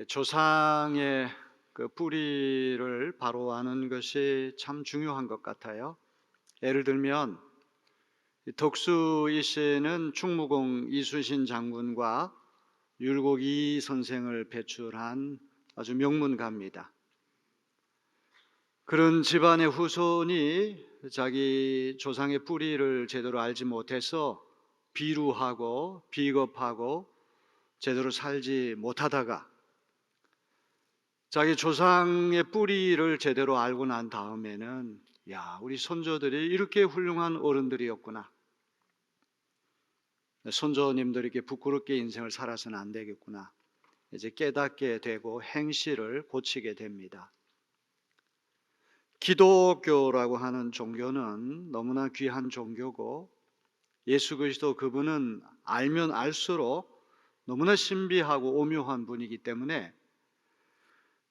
조상의 그 뿌리를 바로 아는 것이 참 중요한 것 같아요. 예를 들면 덕수이 씨는 충무공 이순신 장군과 율곡 이 선생을 배출한 아주 명문가입니다. 그런 집안의 후손이 자기 조상의 뿌리를 제대로 알지 못해서 비루하고 비겁하고 제대로 살지 못하다가 자기 조상의 뿌리를 제대로 알고 난 다음에는 우리 손조들이 이렇게 훌륭한 어른들이었구나. 손조님들에게 부끄럽게 인생을 살아서는 안 되겠구나. 이제 깨닫게 되고 행실을 고치게 됩니다. 기독교라고 하는 종교는 너무나 귀한 종교고 예수 그리스도 그분은 알면 알수록 너무나 신비하고 오묘한 분이기 때문에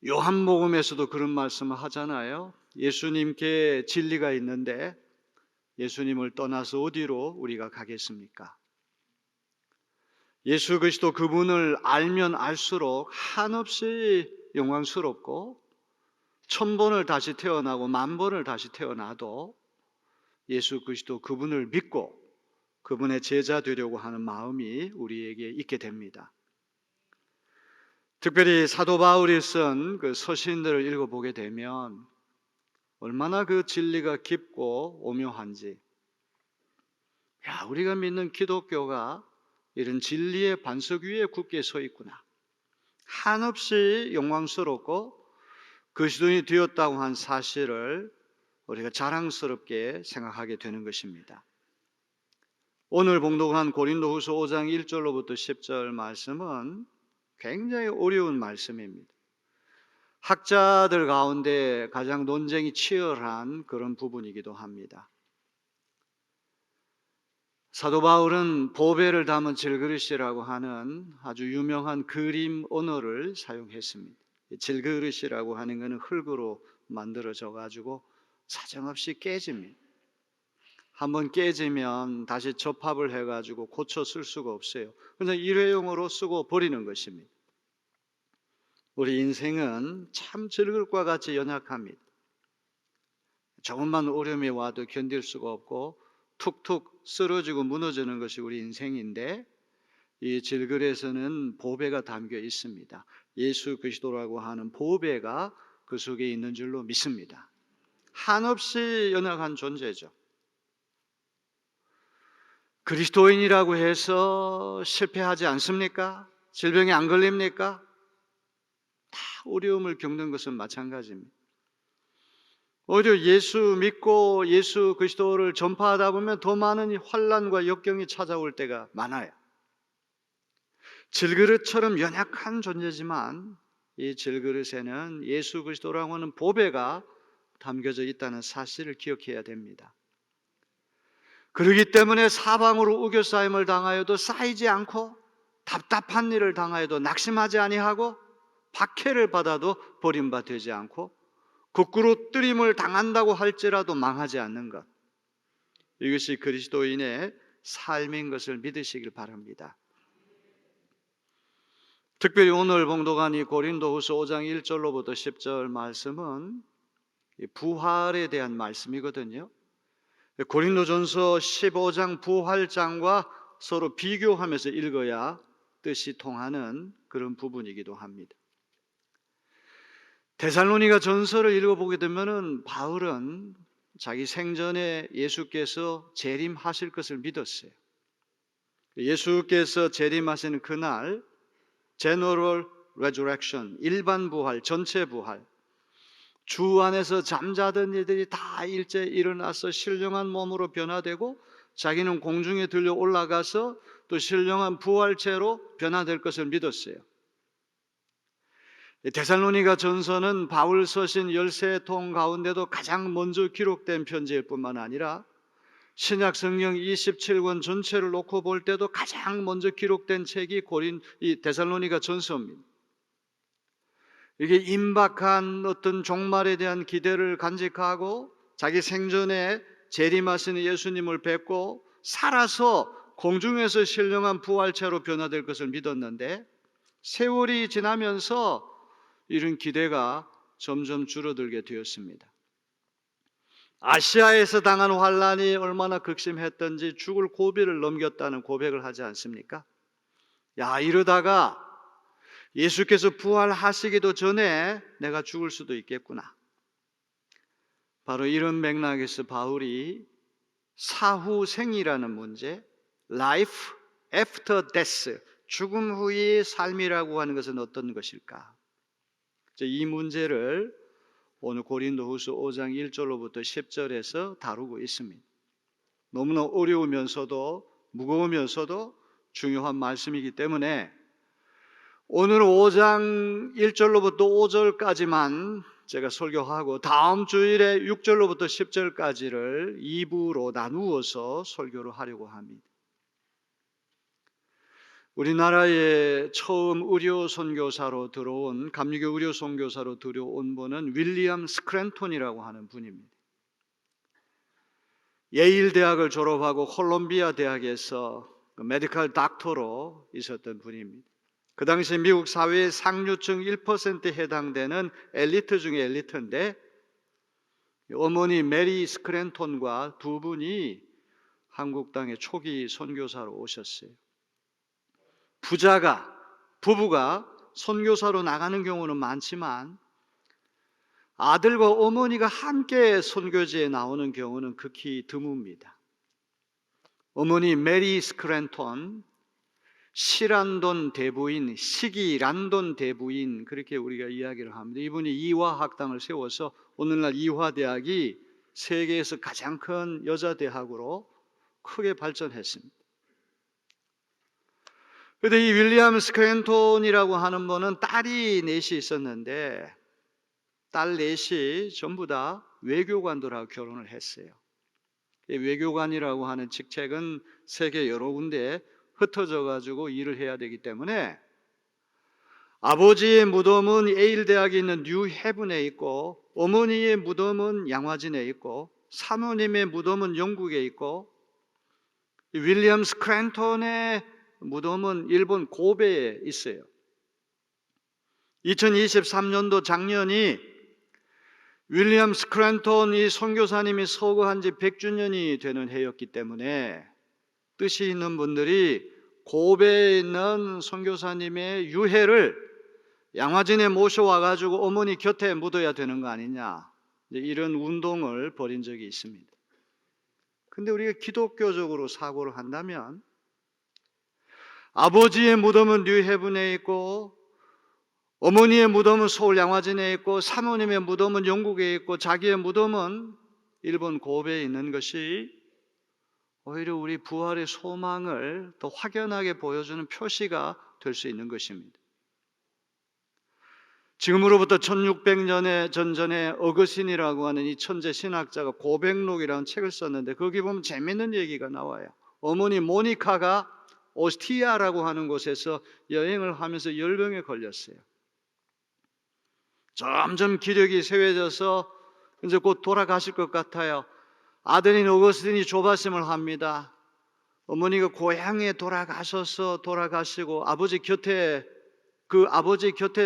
요한복음에서도 그런 말씀을 하잖아요. 예수님께 진리가 있는데 예수님을 떠나서 어디로 우리가 가겠습니까? 예수 그리스도 그분을 알면 알수록 한없이 영광스럽고 1000번을 다시 태어나고 10,000번을 다시 태어나도 예수 그리스도 그분을 믿고 그분의 제자 되려고 하는 마음이 우리에게 있게 됩니다. 특별히 사도 바울이 쓴 그 서신들을 읽어보게 되면 얼마나 그 진리가 깊고 오묘한지, 우리가 믿는 기독교가 이런 진리의 반석 위에 굳게 서 있구나. 한없이 영광스럽고 그리스도인이 되었다고 한 사실을 우리가 자랑스럽게 생각하게 되는 것입니다. 오늘 봉독한 고린도후서 5장 1절로부터 10절 말씀은 굉장히 어려운 말씀입니다. 학자들 가운데 가장 논쟁이 치열한 그런 부분이기도 합니다. 사도 바울은 보배를 담은 질그릇이라고 하는 아주 유명한 그림 언어를 사용했습니다. 질그릇이라고 하는 것은 흙으로 만들어져 가지고 사정없이 깨집니다. 한번 깨지면 다시 접합을 해가지고 고쳐 쓸 수가 없어요. 그래서 일회용으로 쓰고 버리는 것입니다. 우리 인생은 참 질그릇과 같이 연약합니다. 조금만 어려움이 와도 견딜 수가 없고 툭툭 쓰러지고 무너지는 것이 우리 인생인데 이 질그릇에서는 보배가 담겨 있습니다. 예수 그리스도라고 하는 보배가 그 속에 있는 줄로 믿습니다. 한없이 연약한 존재죠. 그리스도인이라고 해서 실패하지 않습니까? 질병에 안 걸립니까? 다 어려움을 겪는 것은 마찬가지입니다. 오히려 예수 믿고 예수 그리스도를 전파하다 보면 더 많은 환난과 역경이 찾아올 때가 많아요. 질그릇처럼 연약한 존재지만 이 질그릇에는 예수 그리스도라고 하는 보배가 담겨져 있다는 사실을 기억해야 됩니다. 그렇기 때문에 사방으로 우겨싸임을 당하여도 쌓이지 않고 답답한 일을 당하여도 낙심하지 아니하고 박해를 받아도 버림받지 않고 거꾸로 뜨림을 당한다고 할지라도 망하지 않는 것, 이것이 그리스도인의 삶인 것을 믿으시길 바랍니다. 특별히 오늘 봉독한 이 고린도후서 5장 1절로부터 10절 말씀은 부활에 대한 말씀이거든요. 고린도전서 15장 부활장과 서로 비교하면서 읽어야 뜻이 통하는 그런 부분이기도 합니다. 데살로니가 전서를 읽어보게 되면 바울은 자기 생전에 예수께서 재림하실 것을 믿었어요. 예수께서 재림하시는 그날 General Resurrection, 일반 부활, 전체 부활, 주 안에서 잠자던 이들이 다 일제 일어나서 신령한 몸으로 변화되고 자기는 공중에 들려 올라가서 또 신령한 부활체로 변화될 것을 믿었어요. 데살로니가 전서는 바울 서신 13통 가운데도 가장 먼저 기록된 편지일 뿐만 아니라 신약 성경 27권 전체를 놓고 볼 때도 가장 먼저 기록된 책이 이 데살로니가 전서입니다. 이게 임박한 어떤 종말에 대한 기대를 간직하고 자기 생전에 재림하시는 예수님을 뵙고 살아서 공중에서 신령한 부활체로 변화될 것을 믿었는데 세월이 지나면서 이런 기대가 점점 줄어들게 되었습니다. 아시아에서 당한 환란이 얼마나 극심했던지 죽을 고비를 넘겼다는 고백을 하지 않습니까? 야, 이러다가 예수께서 부활하시기도 전에 내가 죽을 수도 있겠구나. 바로 이런 맥락에서 바울이 사후생이라는 문제, life after death, 죽음 후의 삶이라고 하는 것은 어떤 것일까? 이 문제를 오늘 고린도후서 5장 1절로부터 10절에서 다루고 있습니다. 너무나 어려우면서도 무거우면서도 중요한 말씀이기 때문에 오늘 5장 1절로부터 5절까지만 제가 설교하고 다음 주일에 6절로부터 10절까지를 2부로 나누어서 설교를 하려고 합니다. 우리나라에 처음 의료 선교사로 들어온, 감리교 의료 선교사로 들어온 분은 윌리엄 스크랜톤이라고 하는 분입니다. 예일 대학을 졸업하고 콜롬비아 대학에서 메디컬 닥터로 있었던 분입니다. 그 당시 미국 사회의 상류층 1%에 해당되는 엘리트 중에 엘리트인데, 어머니 메리 스크랜톤과 두 분이 한국 땅에 초기 선교사로 오셨어요. 부부가 선교사로 나가는 경우는 많지만 아들과 어머니가 함께 선교지에 나오는 경우는 극히 드뭅니다. 어머니 메리 스크랜톤, 시란돈 대부인, 시기란돈 대부인, 그렇게 우리가 이야기를 합니다. 이분이 이화학당을 세워서 오늘날 이화대학이 세계에서 가장 큰 여자대학으로 크게 발전했습니다. 그런데 이 윌리엄 스크랜톤이라고 하는 분은 딸이 넷이 있었는데 딸 넷이 전부 다 외교관들하고 결혼을 했어요. 외교관이라고 하는 직책은 세계 여러 군데에 흩어져 가지고 일을 해야 되기 때문에 아버지의 무덤은 예일 대학에 있는 뉴헤븐에 있고, 어머니의 무덤은 양화진에 있고, 사모님의 무덤은 영국에 있고, 윌리엄 스크랜톤의 무덤은 일본 고베에 있어요. 2023년도 작년이 윌리엄 스크랜톤 이 선교사님이 서거한 지 100주년이 되는 해였기 때문에 뜻이 있는 분들이 고베에 있는 선교사님의 유해를 양화진에 모셔와 가지고 어머니 곁에 묻어야 되는 거 아니냐, 이런 운동을 벌인 적이 있습니다. 근데 우리가 기독교적으로 사고를 한다면 아버지의 무덤은 뉴헤븐에 있고, 어머니의 무덤은 서울 양화진에 있고, 사모님의 무덤은 영국에 있고, 자기의 무덤은 일본 고베에 있는 것이 오히려 우리 부활의 소망을 더 확연하게 보여주는 표시가 될 수 있는 것입니다. 지금으로부터 1600년의 전전에 어거신이라고 하는 이 천재 신학자가 고백록이라는 책을 썼는데 거기 보면 재밌는 얘기가 나와요. 어머니 모니카가 오스티아라고 하는 곳에서 여행을 하면서 열병에 걸렸어요. 점점 기력이 쇠해져서 이제 곧 돌아가실 것 같아요. 아들인 어거스틴이 조바심을 합니다. 어머니가 고향에 돌아가시고 아버지 곁에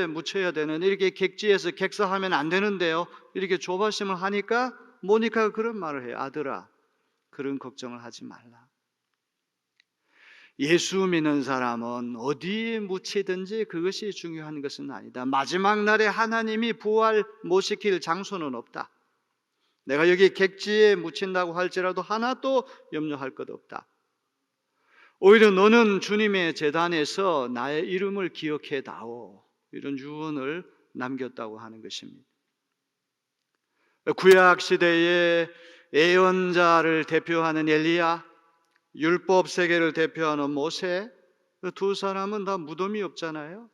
묻혀야 되는, 이렇게 객지에서 객사하면 안 되는데요, 이렇게 조바심을 하니까 모니카가 그런 말을 해요. 아들아, 그런 걱정을 하지 말라. 예수 믿는 사람은 어디에 묻히든지 그것이 중요한 것은 아니다. 마지막 날에 하나님이 부활 못 시킬 장소는 없다. 내가 여기 객지에 묻힌다고 할지라도 하나도 염려할 것 없다. 오히려 너는 주님의 제단에서 나의 이름을 기억해 다오, 이런 유언을 남겼다고 하는 것입니다. 구약 시대의 예언자를 대표하는 엘리야, 율법 세계를 대표하는 모세, 두 사람은 다 무덤이 없잖아요.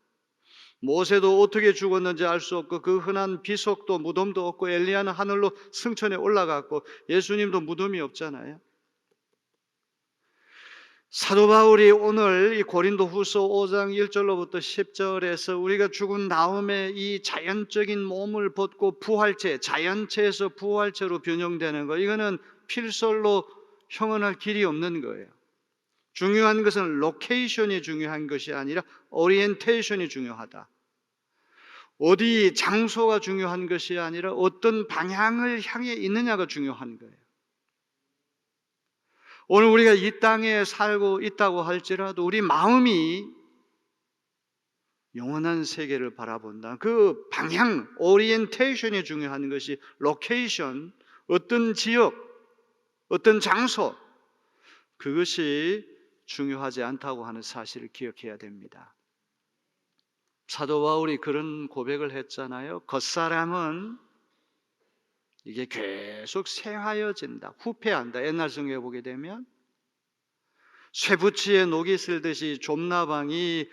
모세도 어떻게 죽었는지 알 수 없고, 그 흔한 비석도 무덤도 없고, 엘리야는 하늘로 승천에 올라갔고, 예수님도 무덤이 없잖아요. 사도 바울이 오늘 이 고린도후서 5장 1절로부터 10절에서 우리가 죽은 다음에 이 자연적인 몸을 벗고 부활체, 자연체에서 부활체로 변형되는 거, 이거는 필설로 형언할 길이 없는 거예요. 중요한 것은 로케이션이 중요한 것이 아니라 오리엔테이션이 중요하다. 어디 장소가 중요한 것이 아니라 어떤 방향을 향해 있느냐가 중요한 거예요. 오늘 우리가 이 땅에 살고 있다고 할지라도 우리 마음이 영원한 세계를 바라본다. 그 방향, 오리엔테이션이 중요한 것이 로케이션, 어떤 지역, 어떤 장소, 그것이 중요하지 않다고 하는 사실을 기억해야 됩니다. 사도 바울이 그런 고백을 했잖아요. 겉사람은 이게 계속 쇠하여진다, 후패한다. 옛날 성경에 보게 되면 쇠붙이에 녹이 슬듯이 좁나방이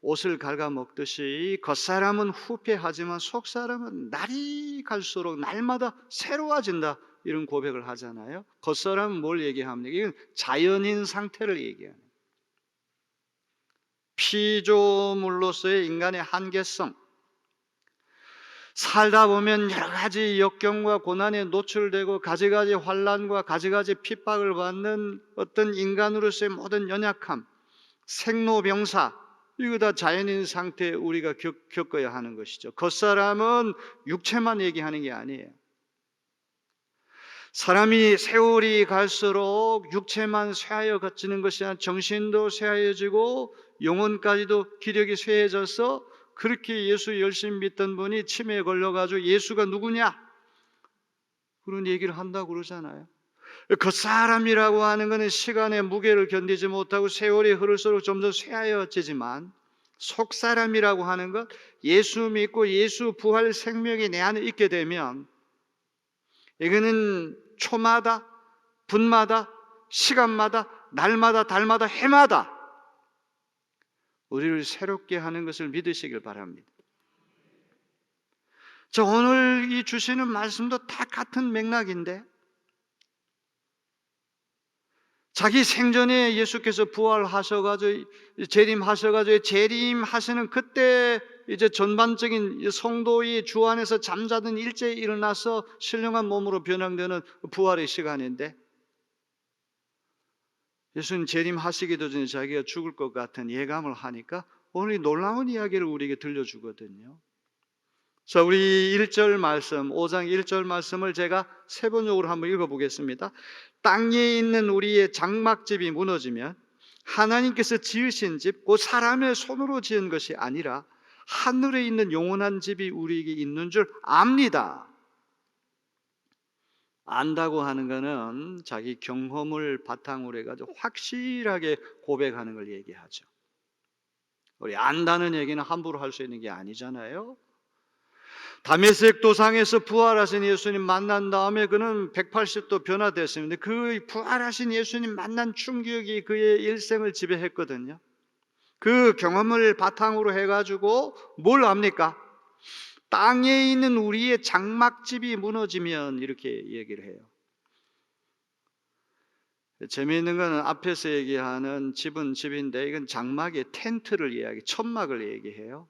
옷을 갉아먹듯이 겉사람은 후패하지만 속사람은 날이 갈수록 날마다 새로워진다, 이런 고백을 하잖아요. 겉사람은 뭘 얘기합니까? 이건 자연인 상태를 얘기해요. 피조물로서의 인간의 한계성, 살다 보면 여러 가지 역경과 고난에 노출되고 가지가지 환난과 가지가지 핍박을 받는 어떤 인간으로서의 모든 연약함, 생로병사, 이거 다 자연인 상태에 우리가 겪어야 하는 것이죠. 겉사람은 육체만 얘기하는 게 아니에요. 사람이 세월이 갈수록 육체만 쇠하여 걷지는 것이 아니라 정신도 쇠하여지고 영혼까지도 기력이 쇠해져서, 그렇게 예수 열심히 믿던 분이 치매에 걸려가지고 예수가 누구냐? 그런 얘기를 한다고 그러잖아요. 그 사람이라고 하는 것은 시간의 무게를 견디지 못하고 세월이 흐를수록 점점 쇠하여지지만, 속 사람이라고 하는 것, 예수 믿고 예수 부활 생명이 내 안에 있게 되면 이거는 초마다, 분마다, 시간마다, 날마다, 달마다, 해마다 우리를 새롭게 하는 것을 믿으시길 바랍니다. 자, 오늘 이 주시는 말씀도 다 같은 맥락인데, 자기 생전에 예수께서 부활하셔가지고 재림하시는 그때 이제 전반적인 성도의 주 안에서 잠자던 일제에 일어나서 신령한 몸으로 변형되는 부활의 시간인데, 예수님 재림하시기도 전에 자기가 죽을 것 같은 예감을 하니까 오늘 이 놀라운 이야기를 우리에게 들려주거든요. 자, 우리 1절 말씀, 5장 1절 말씀을 제가 세번역으로 한번 읽어보겠습니다. 땅에 있는 우리의 장막집이 무너지면 하나님께서 지으신 집, 곧 사람의 손으로 지은 것이 아니라 하늘에 있는 영원한 집이 우리에게 있는 줄 압니다. 안다고 하는 것은 자기 경험을 바탕으로 해가지고 확실하게 고백하는 걸 얘기하죠. 우리 안다는 얘기는 함부로 할 수 있는 게 아니잖아요. 다메섹 도상에서 부활하신 예수님 만난 다음에 그는 180도 변화됐습니다. 그 부활하신 예수님 만난 충격이 그의 일생을 지배했거든요. 그 경험을 바탕으로 해가지고 뭘 압니까? 땅에 있는 우리의 장막집이 무너지면, 이렇게 얘기를 해요. 재미있는 것은 앞에서 얘기하는 집은 집인데 이건 장막의 텐트를 천막을 얘기해요.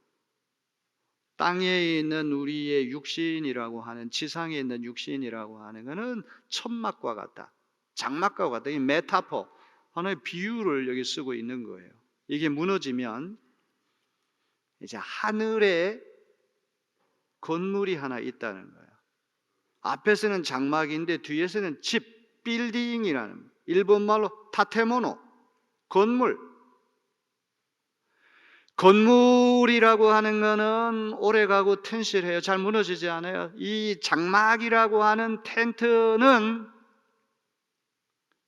땅에 있는 우리의 육신이라고 하는, 지상에 있는 육신이라고 하는 것은 천막과 같다, 장막과 같다. 이 메타포, 하나의 비유를 여기 쓰고 있는 거예요. 이게 무너지면 이제 하늘에 건물이 하나 있다는 거예요. 앞에서는 장막인데 뒤에서는 집, 빌딩이라는, 일본말로 타테모노, 건물. 건물이라고 하는 것은 오래가고 튼실해요. 잘 무너지지 않아요. 이 장막이라고 하는 텐트는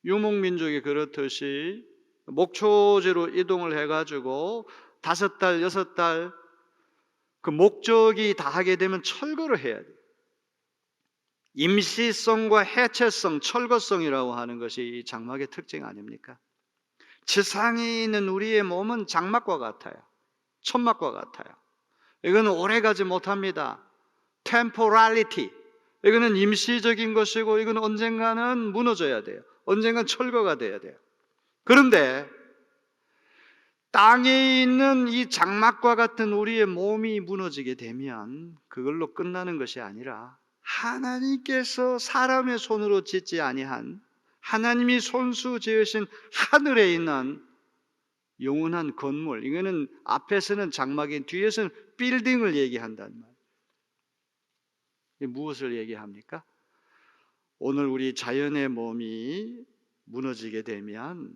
유목민족이 그렇듯이 목초지로 이동을 해가지고 5달, 6달 그 목적이 다 하게 되면 철거를 해야 돼요. 임시성과 해체성, 철거성이라고 하는 것이 이 장막의 특징 아닙니까? 지상에 있는 우리의 몸은 장막과 같아요. 천막과 같아요. 이거는 오래가지 못합니다. temporality, 이거는 임시적인 것이고 이건 언젠가는 무너져야 돼요. 언젠가는 철거가 돼야 돼요. 그런데 땅에 있는 이 장막과 같은 우리의 몸이 무너지게 되면 그걸로 끝나는 것이 아니라 하나님께서 사람의 손으로 짓지 아니한, 하나님이 손수 지으신 하늘에 있는 영원한 건물, 이거는 앞에서는 장막인 뒤에서는 빌딩을 얘기한단 말이에요. 이게 무엇을 얘기합니까? 오늘 우리 자연의 몸이 무너지게 되면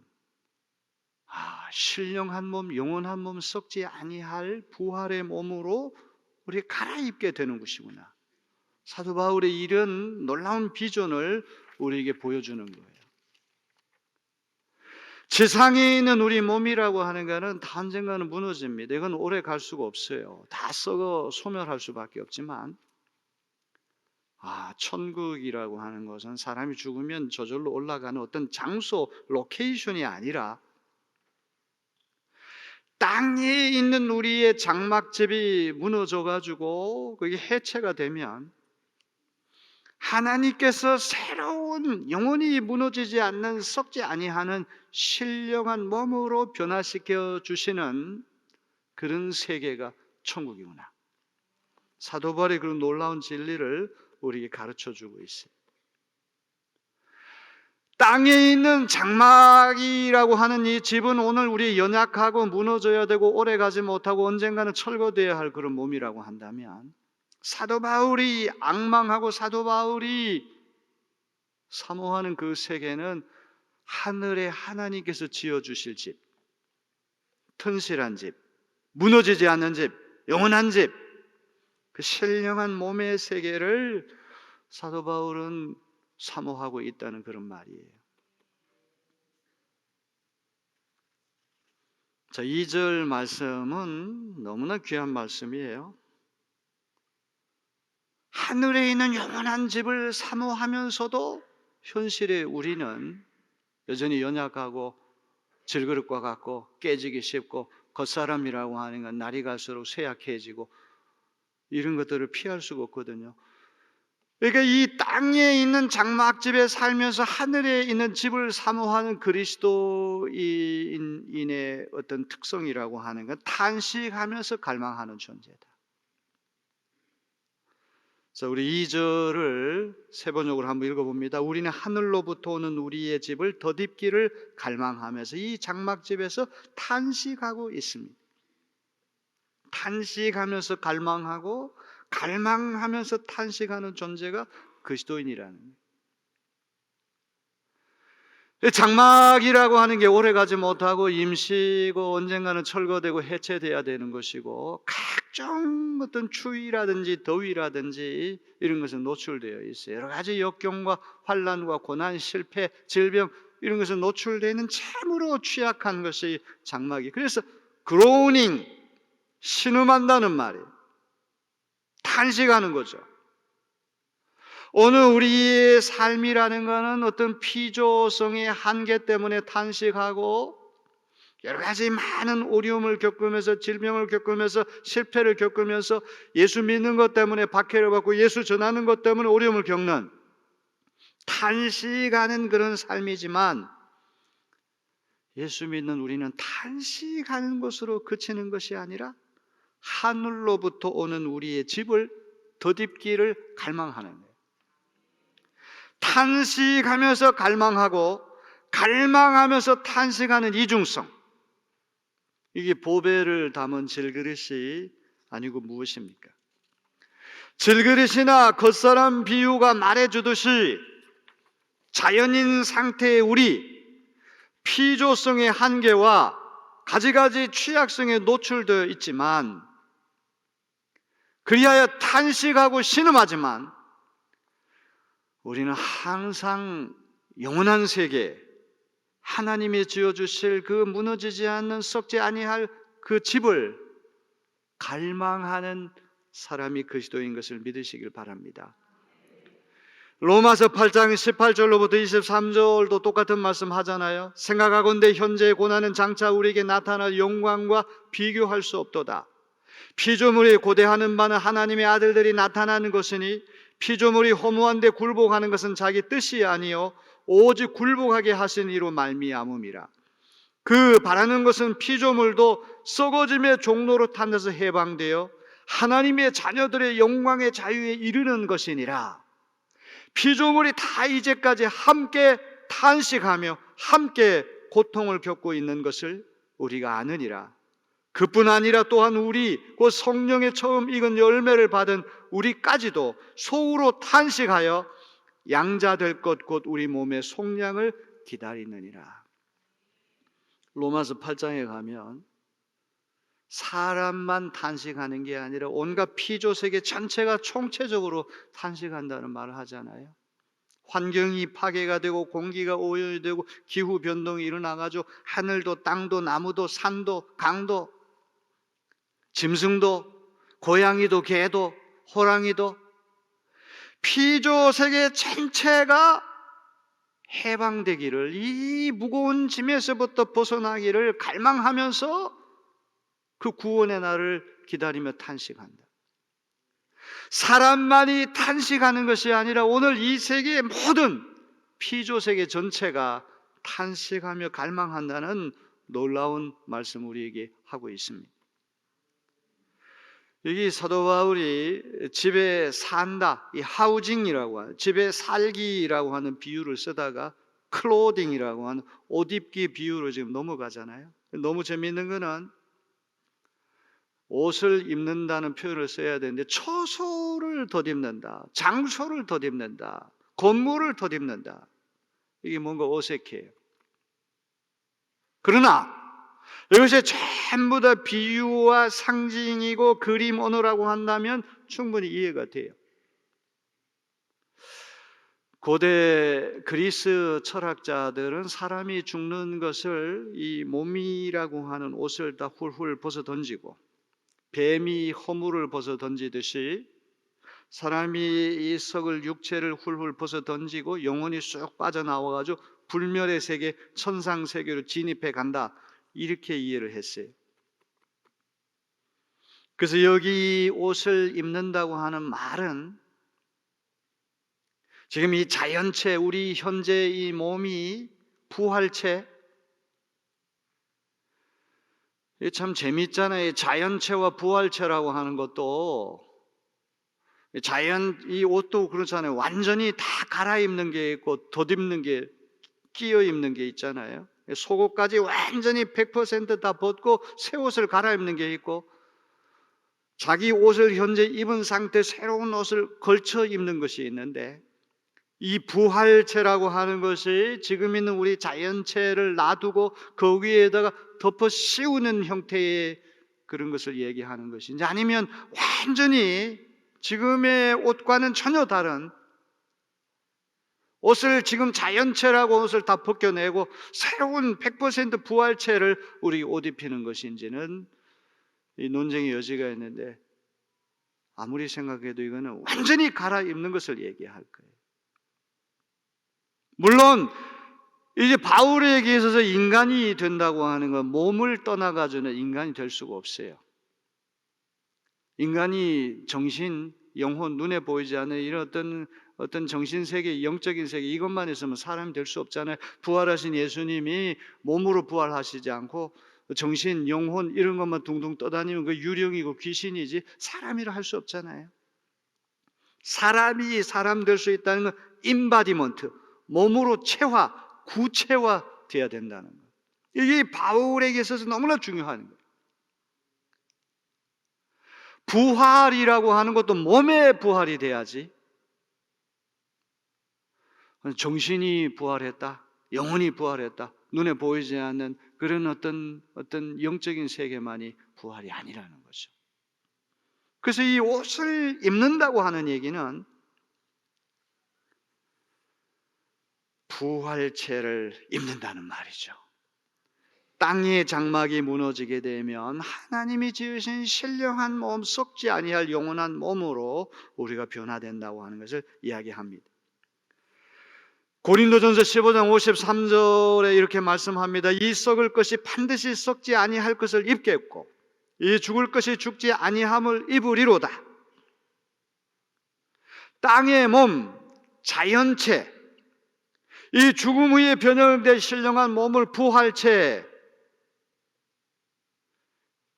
신령한 몸, 영원한 몸, 썩지 아니할 부활의 몸으로 우리 갈아입게 되는 것이구나. 사도 바울의 이런 놀라운 비전을 우리에게 보여주는 거예요. 지상에 있는 우리 몸이라고 하는 것은 다 언젠가는 무너집니다. 이건 오래 갈 수가 없어요. 다 썩어 소멸할 수밖에 없지만 천국이라고 하는 것은 사람이 죽으면 저절로 올라가는 어떤 장소, 로케이션이 아니라 땅에 있는 우리의 장막집이 무너져가지고 그게 해체가 되면 하나님께서 새로운 영원히 무너지지 않는 썩지 아니하는 신령한 몸으로 변화시켜 주시는 그런 세계가 천국이구나. 사도 바울이 그런 놀라운 진리를 우리에게 가르쳐주고 있어요. 땅에 있는 장막이라고 하는 이 집은 오늘 우리 연약하고 무너져야 되고 오래가지 못하고 언젠가는 철거되어야 할 그런 몸이라고 한다면, 사도 바울이 앙망하고 사도 바울이 사모하는 그 세계는 하늘에 하나님께서 지어주실 집, 튼실한 집, 무너지지 않는 집, 영원한 집, 그 신령한 몸의 세계를 사도 바울은 사모하고 있다는 그런 말이에요. 자, 2절 말씀은 너무나 귀한 말씀이에요. 하늘에 있는 영원한 집을 사모하면서도 현실에 우리는 여전히 연약하고 질그릇과 같고 깨지기 쉽고 겉사람이라고 하는 건 날이 갈수록 쇠약해지고 이런 것들을 피할 수가 없거든요. 그러니까 이 땅에 있는 장막집에 살면서 하늘에 있는 집을 사모하는 그리스도인의 어떤 특성이라고 하는 건 탄식하면서 갈망하는 존재다. 자, 우리 2절을 세 번역으로 한번 읽어봅니다. 우리는 하늘로부터 오는 우리의 집을 덧입기를 갈망하면서 이 장막집에서 탄식하고 있습니다. 탄식하면서 갈망하고 갈망하면서 탄식하는 존재가 그리스도인이라는 거예요. 장막이라고 하는 게 오래가지 못하고 임시고 언젠가는 철거되고 해체돼야 되는 것이고 각종 어떤 추위라든지 더위라든지 이런 것은 노출되어 있어요. 여러 가지 역경과 환난과 고난, 실패, 질병 이런 것은 노출되어 있는 참으로 취약한 것이 장막이. 그래서 그로우닝, 신음한다는 말이에요. 탄식하는 거죠. 오늘 우리의 삶이라는 것은 어떤 피조성의 한계 때문에 탄식하고 여러 가지 많은 어려움을 겪으면서 질병을 겪으면서 실패를 겪으면서 예수 믿는 것 때문에 박해를 받고 예수 전하는 것 때문에 어려움을 겪는 탄식하는 그런 삶이지만, 예수 믿는 우리는 탄식하는 것으로 그치는 것이 아니라 하늘로부터 오는 우리의 집을 덧입기를 갈망하는 거예요. 탄식하면서 갈망하고 갈망하면서 탄식하는 이중성, 이게 보배를 담은 질그릇이 아니고 무엇입니까? 질그릇이나 겉사람 비유가 말해주듯이 자연인 상태의 우리, 피조성의 한계와 가지가지 취약성에 노출되어 있지만, 그리하여 탄식하고 신음하지만 우리는 항상 영원한 세계, 하나님이 지어주실 그 무너지지 않는 썩지 아니할 그 집을 갈망하는 사람이 그리스도인 것을 믿으시길 바랍니다. 로마서 8장 18절로부터 23절도 똑같은 말씀 하잖아요. 생각하건대 현재의 고난은 장차 우리에게 나타날 영광과 비교할 수 없도다. 피조물이 고대하는 바는 하나님의 아들들이 나타나는 것이니 피조물이 허무한데 굴복하는 것은 자기 뜻이 아니요 오직 굴복하게 하신 이로 말미암음이라. 그 바라는 것은 피조물도 썩어짐의 종로로 탄다서 해방되어 하나님의 자녀들의 영광의 자유에 이르는 것이니라. 피조물이 다 이제까지 함께 탄식하며 함께 고통을 겪고 있는 것을 우리가 아느니라. 그뿐 아니라 또한 우리 곧 성령의 처음 익은 열매를 받은 우리까지도 속으로 탄식하여 양자 될 것 곧 우리 몸의 속량을 기다리느니라. 로마서 8장에 가면 사람만 탄식하는 게 아니라 온갖 피조세계 전체가 총체적으로 탄식한다는 말을 하잖아요. 환경이 파괴가 되고 공기가 오염이 되고 기후 변동이 일어나가지고 하늘도 땅도 나무도 산도 강도 짐승도 고양이도 개도 호랑이도 피조세계 전체가 해방되기를, 이 무거운 짐에서부터 벗어나기를 갈망하면서 그 구원의 날을 기다리며 탄식한다. 사람만이 탄식하는 것이 아니라 오늘 이 세계의 모든 피조세계 전체가 탄식하며 갈망한다는 놀라운 말씀 우리에게 하고 있습니다. 여기 사도 바울이 집에 산다, 이 하우징이라고 하는, 집에 살기라고 하는 비유를 쓰다가 클로딩이라고 하는 옷 입기 비유로 지금 넘어가잖아요. 너무 재미있는 거는 옷을 입는다는 표현을 써야 되는데 처소를 덧입는다, 장소를 덧입는다, 건물을 덧입는다. 이게 뭔가 어색해요. 그러나 이것이 전부 다 비유와 상징이고 그림 언어라고 한다면 충분히 이해가 돼요. 고대 그리스 철학자들은 사람이 죽는 것을 이 몸이라고 하는 옷을 다 훌훌 벗어 던지고 뱀이 허물을 벗어 던지듯이 사람이 이 썩을 육체를 훌훌 벗어 던지고 영혼이 쑥 빠져나와가지고 불멸의 세계, 천상 세계로 진입해 간다, 이렇게 이해를 했어요. 그래서 여기 옷을 입는다고 하는 말은 지금 이 자연체, 우리 현재 이 몸이 부활체, 이게 참 재미있잖아요. 자연체와 부활체라고 하는 것도, 이 옷도 그렇잖아요. 완전히 다 갈아입는 게 있고 덧입는 게, 끼어 입는 게 있잖아요. 속옷까지 완전히 100% 다 벗고 새 옷을 갈아입는 게 있고, 자기 옷을 현재 입은 상태 새로운 옷을 걸쳐 입는 것이 있는데, 이 부활체라고 하는 것이 지금 있는 우리 자연체를 놔두고 그 위에다가 덮어 씌우는 형태의 그런 것을 얘기하는 것인지, 아니면 완전히 지금의 옷과는 전혀 다른 옷을, 지금 자연체라고 옷을 다 벗겨내고 새로운 100% 부활체를 우리 옷 입히는 것인지는 이 논쟁의 여지가 있는데, 아무리 생각해도 이거는 완전히 갈아입는 것을 얘기할 거예요. 물론 이제 바울에게 있어서 인간이 된다고 하는 건 몸을 떠나가지고는 인간이 될 수가 없어요. 인간이 정신, 영혼, 눈에 보이지 않는 이런 어떤 정신세계, 영적인 세계, 이것만 있으면 사람이 될 수 없잖아요. 부활하신 예수님이 몸으로 부활하시지 않고 정신, 영혼 이런 것만 둥둥 떠다니면 그 유령이고 귀신이지 사람이라 할 수 없잖아요. 사람이 사람 될 수 있다는 건 임바디먼트, 몸으로 체화, 구체화 돼야 된다는 거예요. 이게 바울에게 있어서 너무나 중요한 거예요. 부활이라고 하는 것도 몸의 부활이 돼야지, 정신이 부활했다, 영혼이 부활했다, 눈에 보이지 않는 그런 어떤 영적인 세계만이 부활이 아니라는 거죠. 그래서 이 옷을 입는다고 하는 얘기는 부활체를 입는다는 말이죠. 땅의 장막이 무너지게 되면 하나님이 지으신 신령한 몸, 썩지 아니할 영원한 몸으로 우리가 변화된다고 하는 것을 이야기합니다. 고린도전서 15장 53절에 이렇게 말씀합니다. 이 썩을 것이 반드시 썩지 아니할 것을 입겠고 이 죽을 것이 죽지 아니함을 입으리로다. 땅의 몸, 자연체, 이 죽음 후에 변형된 신령한 몸을 부활체,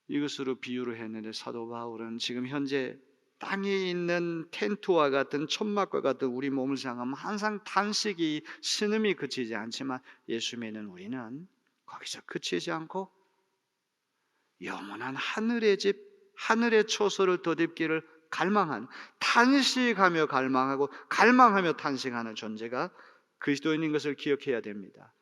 이것으로 비유를 했는데, 사도 바울은 지금 현재 땅에 있는 텐트와 같은 천막과 같은 우리 몸을 생각하면 항상 탄식이, 신음이 그치지 않지만 예수 믿는 우리는 거기서 그치지 않고 영원한 하늘의 집, 하늘의 초소를 덧입기를 갈망하는, 탄식하며 갈망하고 갈망하며 탄식하는 존재가 그리스도인인 것을 기억해야 됩니다.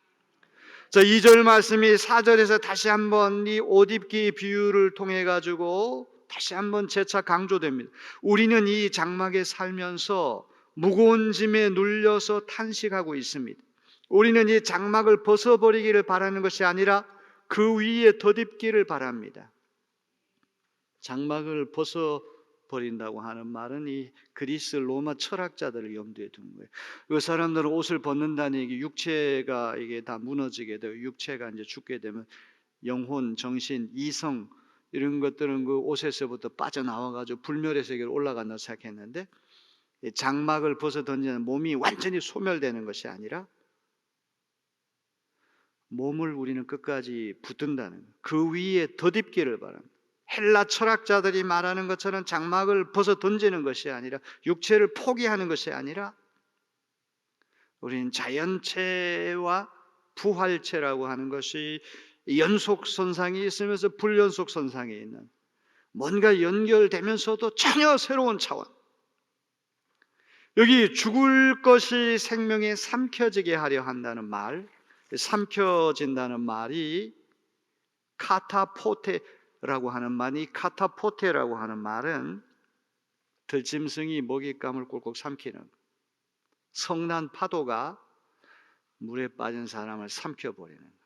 자, 2절 말씀이 4절에서 다시 한번 이 옷 입기 비유를 통해 가지고 다시 한번 재차 강조됩니다. 우리는 이 장막에 살면서 무거운 짐에 눌려서 탄식하고 있습니다. 우리는 이 장막을 벗어버리기를 바라는 것이 아니라 그 위에 덧입기를 바랍니다. 장막을 벗어버린다고 하는 말은 이 그리스 로마 철학자들을 염두에 둔 거예요. 그 사람들은 옷을 벗는다는 얘기, 육체가 이게 다 무너지게 되고 육체가 이제 죽게 되면 영혼, 정신, 이성 이런 것들은 그 옷에서부터 빠져나와가지고 불멸의 세계로 올라간다 생각했는데, 장막을 벗어 던지는 몸이 완전히 소멸되는 것이 아니라 몸을 우리는 끝까지 붙든다는, 그 위에 덧입기를 바랍니다. 헬라 철학자들이 말하는 것처럼 장막을 벗어 던지는 것이 아니라, 육체를 포기하는 것이 아니라, 우리는 자연체와 부활체라고 하는 것이 연속선상이 있으면서 불연속선상에 있는, 뭔가 연결되면서도 전혀 새로운 차원, 여기 죽을 것이 생명에 삼켜지게 하려 한다는 말, 삼켜진다는 말이 카타포테라고 하는 말이, 카타포테라고 하는 말은 들짐승이 먹잇감을 꿀꺽 삼키는, 성난 파도가 물에 빠진 사람을 삼켜버리는,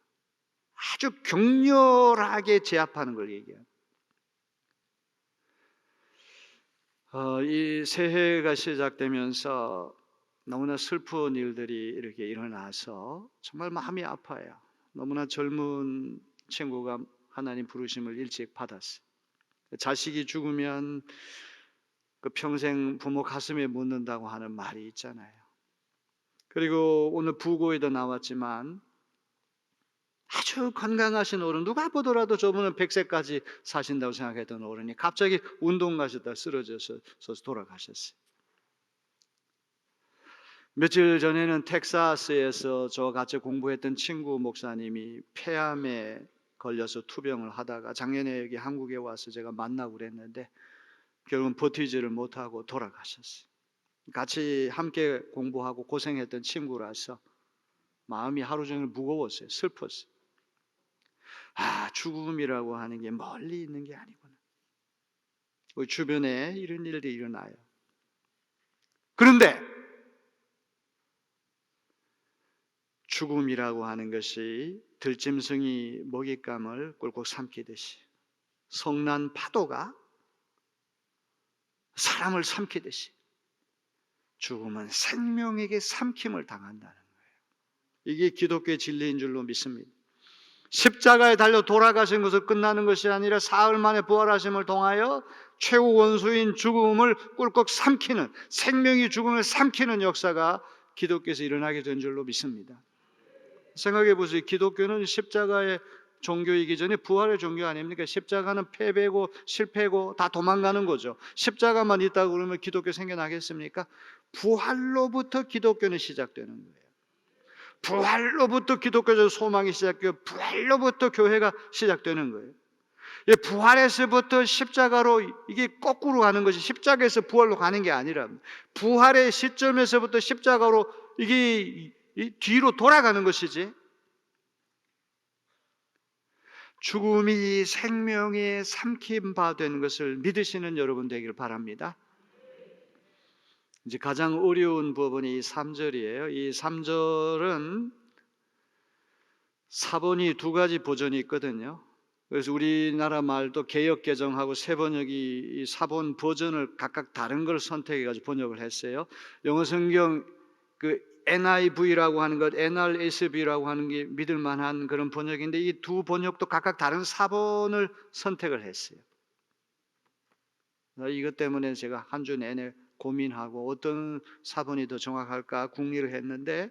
아주 격렬하게 제압하는 걸 얘기해요. 이 새해가 시작되면서 너무나 슬픈 일들이 이렇게 일어나서 정말 마음이 아파요. 너무나 젊은 친구가 하나님 부르심을 일찍 받았어요. 자식이 죽으면 그 평생 부모 가슴에 묻는다고 하는 말이 있잖아요. 그리고 오늘 부고에도 나왔지만 아주 건강하신 어른, 누가 보더라도 저분은 100세까지 사신다고 생각했던 어른이 갑자기 운동 가셨다 쓰러져서 돌아가셨어요. 며칠 전에는 텍사스에서 저 같이 공부했던 친구 목사님이 폐암에 걸려서 투병을 하다가 작년에 여기 한국에 와서 제가 만나고 그랬는데 결국은 버티지를 못하고 돌아가셨어요. 같이 함께 공부하고 고생했던 친구라서 마음이 하루 종일 무거웠어요. 슬펐어요. 죽음이라고 하는 게 멀리 있는 게 아니구나. 우리 주변에 이런 일들이 일어나요. 그런데 죽음이라고 하는 것이 들짐승이 먹잇감을 꿀꺽 삼키듯이, 성난 파도가 사람을 삼키듯이 죽음은 생명에게 삼킴을 당한다는 거예요. 이게 기독교의 진리인 줄로 믿습니다. 십자가에 달려 돌아가신 것을 끝나는 것이 아니라 사흘 만에 부활하심을 통하여 최고 원수인 죽음을 꿀꺽 삼키는, 생명이 죽음을 삼키는 역사가 기독교에서 일어나게 된 줄로 믿습니다. 생각해 보세요. 기독교는 십자가의 종교이기 전에 부활의 종교 아닙니까? 십자가는 패배고 실패고 다 도망가는 거죠. 십자가만 있다고 그러면 기독교 생겨나겠습니까? 부활로부터 기독교는 시작되는 거예요. 부활로부터 기독교적 소망이 시작되고 부활로부터 교회가 시작되는 거예요. 부활에서부터 십자가로 이게 거꾸로 가는 것이, 십자가에서 부활로 가는 게 아니라 부활의 시점에서부터 십자가로 이게 뒤로 돌아가는 것이지, 죽음이 생명에 삼킴바 된 것을 믿으시는 여러분 되기를 바랍니다. 이제 가장 어려운 부분이 이 3절이에요. 이 3절은 사본이 두 가지 버전이 있거든요. 그래서 우리나라 말도 개역개정하고 새번역이 이 사본 버전을 각각 다른 걸 선택해가지고 번역을 했어요. 영어 성경 그 NIV라고 하는 것, NRSV라고 하는 게 믿을 만한 그런 번역인데, 이 두 번역도 각각 다른 사본을 선택을 했어요. 이것 때문에 제가 한 주 내내 고민하고 어떤 사본이 더 정확할까 궁리를 했는데,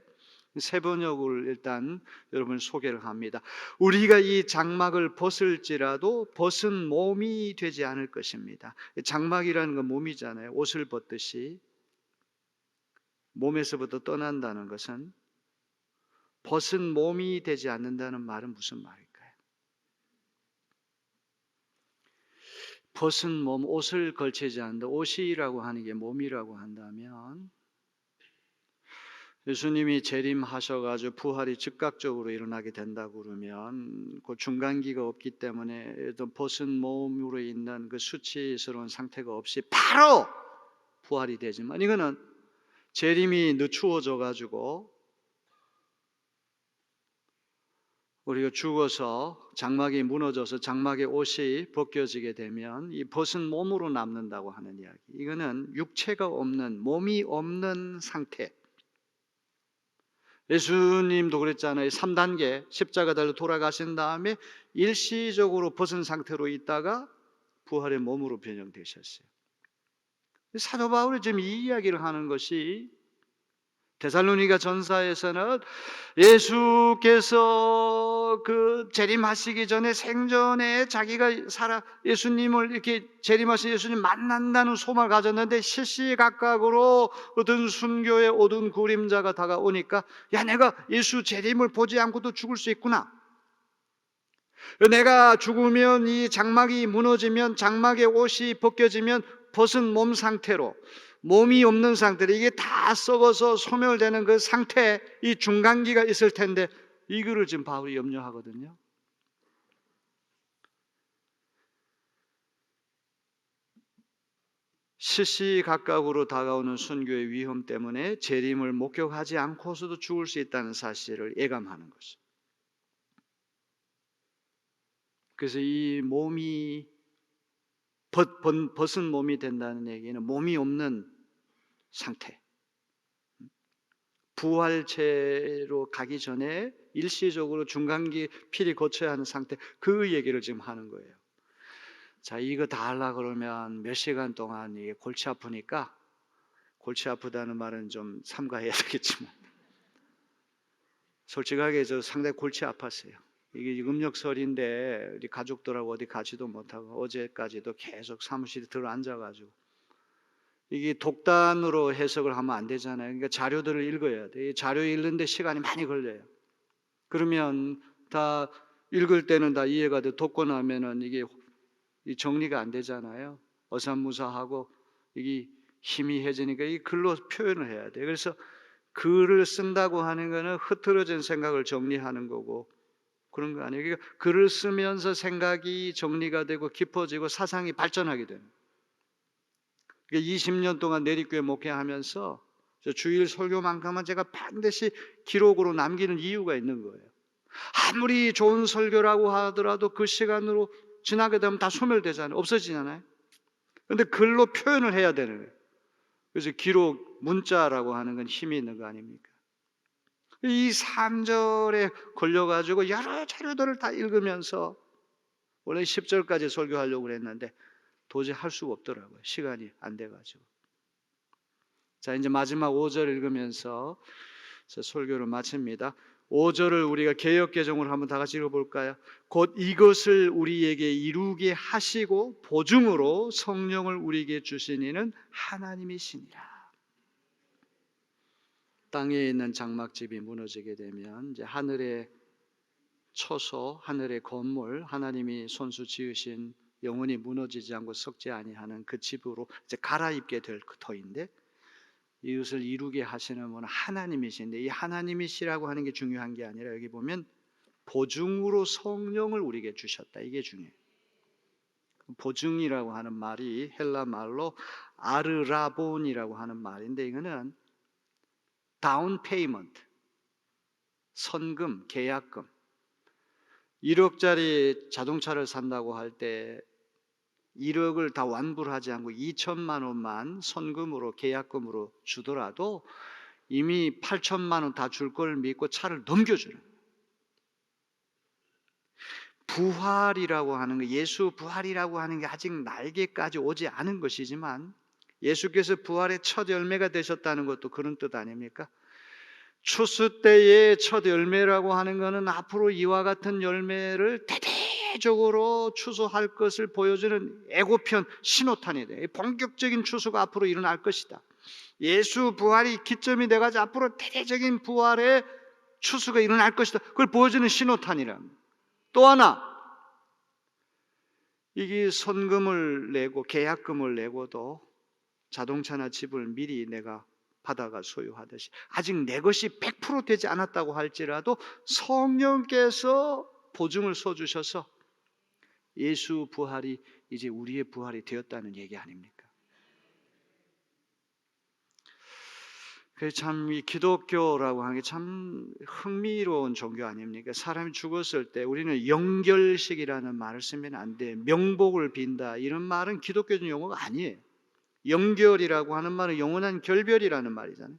세 번역을 일단 여러분 소개를 합니다. 우리가 이 장막을 벗을지라도 벗은 몸이 되지 않을 것입니다. 장막이라는 건 몸이잖아요. 옷을 벗듯이 몸에서부터 떠난다는 것은 벗은 몸이 되지 않는다는 말은 무슨 말일까요? 벗은 몸, 옷을 걸치지 않는다. 옷이라고 하는 게 몸이라고 한다면 예수님이 재림하셔가지고 부활이 즉각적으로 일어나게 된다고 그러면 그 중간기가 없기 때문에 벗은 몸으로 있는 그 수치스러운 상태가 없이 바로 부활이 되지만, 이거는 재림이 늦추어져 가지고 우리가 죽어서 장막이 무너져서 장막의 옷이 벗겨지게 되면 이 벗은 몸으로 남는다고 하는 이야기. 이거는 육체가 없는, 몸이 없는 상태. 예수님도 그랬잖아요. 3단계 십자가 달려 돌아가신 다음에 일시적으로 벗은 상태로 있다가 부활의 몸으로 변형되셨어요. 사도 바울이 지금 이 이야기를 하는 것이 데살로니가 전서에서는 예수께서 그 재림하시기 전에 생전에 자기가 예수님을 이렇게 재림하신 예수님 만난다는 소망을 가졌는데 시시각각으로 어떤 순교의 어두운 그림자가 다가오니까, 야, 내가 예수 재림을 보지 않고도 죽을 수 있구나. 내가 죽으면 이 장막이 무너지면 장막의 옷이 벗겨지면 벗은 몸 상태로, 몸이 없는 상태로 이게 다 썩어서 소멸되는 그 상태, 이 중간기가 있을 텐데 이거를 지금 바울이 염려하거든요. 시시각각으로 다가오는 순교의 위험 때문에 재림을 목격하지 않고서도 죽을 수 있다는 사실을 예감하는 것이죠. 그래서 이 몸이 벗은 몸이 된다는 얘기는 몸이 없는 상태, 부활체로 가기 전에 일시적으로 중간기 피리 거쳐야 하는 상태, 그 얘기를 지금 하는 거예요. 자, 이거 다 하려고 그러면 몇 시간 동안 이게 골치 아프니까, 골치 아프다는 말은 좀 삼가해야 되겠지만 솔직하게 저 상당히 골치 아팠어요. 이게 음력설인데 우리 가족들하고 어디 가지도 못하고 어제까지도 계속 사무실에 들어 앉아가지고, 이게 독단으로 해석을 하면 안 되잖아요. 그러니까 자료들을 읽어야 돼. 자료 읽는데 시간이 많이 걸려요. 그러면 다 읽을 때는 다 이해가 돼. 독고 나면은 이게 정리가 안 되잖아요. 어산무사하고 이게 희미해지니까 이 글로 표현을 해야 돼. 그래서 글을 쓴다고 하는 거는 흐트러진 생각을 정리하는 거고 그런 거 아니에요. 그러니까 글을 쓰면서 생각이 정리가 되고 깊어지고 사상이 발전하게 되는. 20년 동안 내리교회 목회하면서 주일 설교만큼은 제가 반드시 기록으로 남기는 이유가 있는 거예요. 아무리 좋은 설교라고 하더라도 그 시간으로 지나게 되면 다 소멸되잖아요. 없어지잖아요. 그런데 글로 표현을 해야 되는 거예요. 그래서 기록, 문자라고 하는 건 힘이 있는 거 아닙니까? 이 3절에 걸려가지고 여러 자료들을 다 읽으면서 원래 10절까지 설교하려고 그랬는데 도저히 할 수가 없더라고요. 시간이 안 돼가지고. 자, 이제 마지막 5절 읽으면서 설교를 마칩니다. 5절을 우리가 개역개정으로 한번 다 같이 읽어볼까요? 곧 이것을 우리에게 이루게 하시고 보증으로 성령을 우리에게 주신 이는 하나님이시니라. 땅에 있는 장막집이 무너지게 되면 이제 하늘의 처소, 하늘의 건물, 하나님이 손수 지으신 영원히 무너지지 않고 썩지 아니하는 그 집으로 이제 갈아입게 될 그 터인데, 이것을 이루게 하시는 분은 하나님이신데, 이 하나님이시라고 하는 게 중요한 게 아니라 여기 보면 보증으로 성령을 우리에게 주셨다, 이게 중요해요. 보증이라고 하는 말이 헬라 말로 아르라본이라고 하는 말인데, 이거는 다운 페이먼트, 선금, 계약금. 1억짜리 자동차를 산다고 할 때 1억을 다 완부를 하지 않고 2천만 원만 선금으로, 계약금으로 주더라도 이미 8천만 원 다 줄 걸 믿고 차를 넘겨주는, 부활이라고 하는 거, 예수 부활이라고 하는 게 아직 날개까지 오지 않은 것이지만 예수께서 부활의 첫 열매가 되셨다는 것도 그런 뜻 아닙니까? 추수 때의 첫 열매라고 하는 것은 앞으로 이와 같은 열매를 대대적으로 추수할 것을 보여주는 예고편, 신호탄이 돼. 본격적인 추수가 앞으로 일어날 것이다. 예수 부활이 기점이 돼가지고 앞으로 대대적인 부활의 추수가 일어날 것이다. 그걸 보여주는 신호탄이랍니다. 또 하나, 이게 선금을 내고 계약금을 내고도 자동차나 집을 미리 내가 받아가 소유하듯이 아직 내 것이 100% 되지 않았다고 할지라도 성령께서 보증을 써주셔서 예수 부활이 이제 우리의 부활이 되었다는 얘기 아닙니까? 그래서 참 이 기독교라고 하는 게 참 흥미로운 종교 아닙니까? 사람이 죽었을 때 우리는 영결식이라는 말을 쓰면 안 돼. 명복을 빈다 이런 말은 기독교적 용어가 아니에요. 영결이라고 하는 말은 영원한 결별이라는 말이잖아요.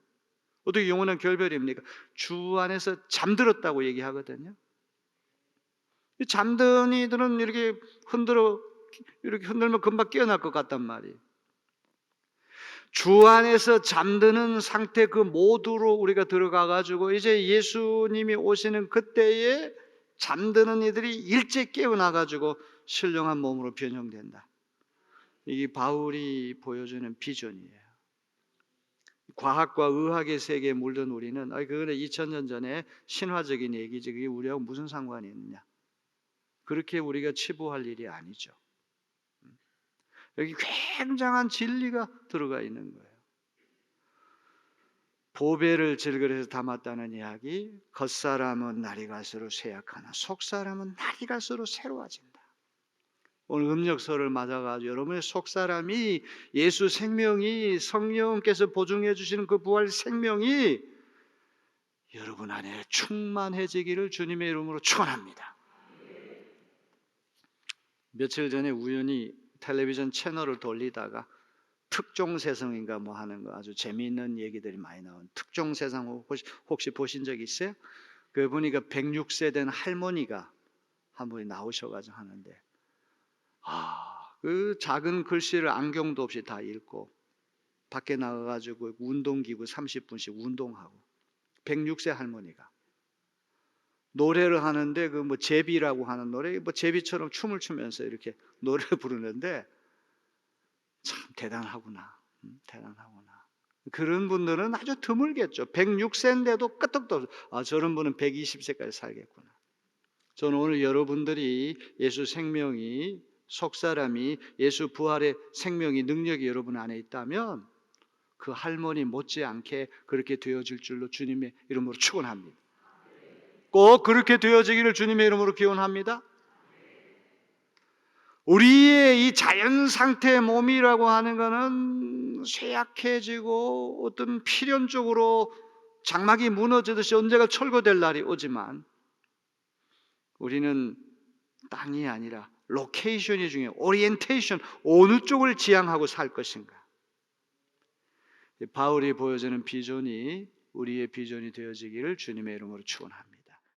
어떻게 영원한 결별입니까? 주 안에서 잠들었다고 얘기하거든요. 잠든 이들은 이렇게 흔들면 금방 깨어날 것 같단 말이에요. 주 안에서 잠드는 상태 그 모두로 우리가 들어가 가지고 이제 예수님이 오시는 그때에 잠드는 이들이 일찍 깨어나 가지고 신령한 몸으로 변형된다. 이게 바울이 보여주는 비전이에요. 과학과 의학의 세계에 물든 우리는 그거는 2000년 전에 신화적인 얘기지 그게 우리하고 무슨 상관이 있느냐. 그렇게 우리가 치부할 일이 아니죠. 여기 굉장한 진리가 들어가 있는 거예요. 보배를 질그릇에 담았다는 이야기, 겉사람은 날이 갈수록 쇠약하나 속사람은 날이 갈수록 새로워진다. 오늘 음력설을 맞아가지고 여러분의 속사람이 예수 생명이 성령께서 보증해 주시는 그 부활 생명이 여러분 안에 충만해지기를 주님의 이름으로 축원합니다. 며칠 전에 우연히 텔레비전 채널을 돌리다가 특종세상인가 뭐 하는 거 아주 재미있는 얘기들이 많이 나온 특종세상 혹시 보신 적 있어요? 그 보니까 106세 된 할머니가 한 분이 나오셔가지고 하는데 그 작은 글씨를 안경도 없이 다 읽고 밖에 나가가지고 운동기구 30분씩 운동하고 106세 할머니가 노래를 하는데 그 뭐 제비라고 하는 노래 뭐 제비처럼 춤을 추면서 이렇게 노래를 부르는데 참 대단하구나. 대단하구나. 그런 분들은 아주 드물겠죠. 106세인데도 끄떡도 없어. 저런 분은 120세까지 살겠구나. 저는 오늘 여러분들이 예수 생명이 속사람이 예수 부활의 생명이 능력이 여러분 안에 있다면 그 할머니 못지않게 그렇게 되어질 줄로 주님의 이름으로 축원합니다. 꼭 그렇게 되어지기를 주님의 이름으로 기원합니다. 우리의 이 자연 상태의 몸이라고 하는 것은 쇠약해지고 어떤 필연적으로 장막이 무너지듯이 언제가 철거될 날이 오지만 우리는 땅이 아니라 로케이션이 중요해요. 오리엔테이션, 어느 쪽을 지향하고 살 것인가. 바울이 보여주는 비전이 우리의 비전이 되어지기를 주님의 이름으로 축원합니다.